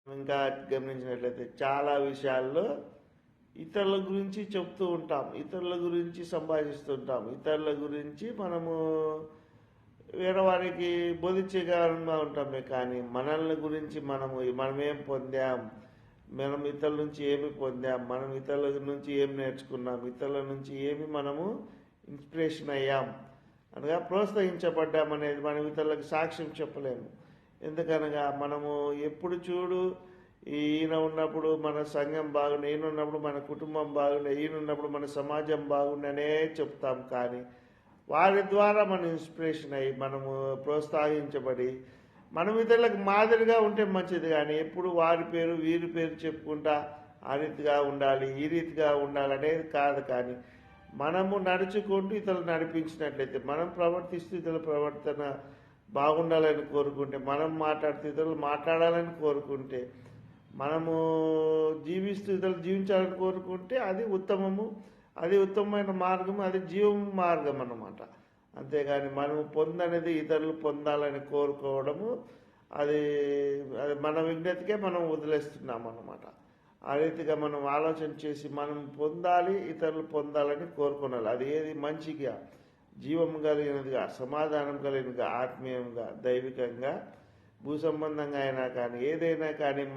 ఇంకా గమనించినట్లయితే చాలా విషయాల్లో ఇతరుల గురించి చెప్తూ ఉంటాం, ఇతరుల గురించి సంభాషిస్తుంటాం, ఇతరుల గురించి మనము వేరే వారికి బోధించగలంగా ఉంటామే. కానీ మనల్ని గురించి మనమేం పొందాం, మనం ఇతరుల నుంచి ఏమి పొందాం, మనం ఇతరుల నుంచి ఏం నేర్చుకున్నాం, ఇతరుల నుంచి ఏమి మనము ఇన్స్పిరేషన్ అయ్యాం అనగా ప్రోత్సహించబడ్డాం అనేది మనం ఇతరులకు సాక్ష్యం చెప్పలేము. ఎందుకనగా మనము ఎప్పుడు చూడు ఈయన ఉన్నప్పుడు మన సంఘం బాగుండే, ఈయన ఉన్నప్పుడు మన కుటుంబం బాగుండే, ఈయన ఉన్నప్పుడు మన సమాజం బాగుండనే చెప్తాం. కానీ వారి ద్వారా మనం ఇన్స్పిరేషన్ అయ్యి మనము ప్రోత్సహించబడి మనం ఇతరులకు మాదిరిగా ఉంటే మంచిది. కానీ ఎప్పుడు వారి పేరు వీరి పేరు చెప్పుకుంటా ఆ రీతిగా ఉండాలి, ఈ రీతిగా ఉండాలి అనేది కాదు. కానీ మనము నడుచుకుంటూ ఇతరులు నడిపించినట్లయితే, మనం ప్రవర్తిస్తూ ఇతరుల ప్రవర్తన బాగుండాలని కోరుకుంటే, మనం మాట్లాడుతూ ఇతరులు మాట్లాడాలని కోరుకుంటే, మనము జీవిస్తూ ఇతరులు జీవించాలని కోరుకుంటే అది ఉత్తమము, అది ఉత్తమమైన మార్గము, అది జీవం మార్గం అన్నమాట. అంతేగాని మనము పొందనేది ఇతరులు పొందాలని కోరుకోవడము అది అది మన విజ్ఞతకే మనం వదిలేస్తున్నాం అన్నమాట. ఆ రీతిగా మనం ఆలోచన చేసి మనం పొందాలి, ఇతరులు పొందాలని కోరుకోవాలి. అది ఏది మంచిగా, జీవం కలిగినదిగా, సమాధానం కలిగినదిగా, ఆత్మీయంగా, దైవికంగా, భూ సంబంధంగా అయినా కానీ ఏదైనా కానీ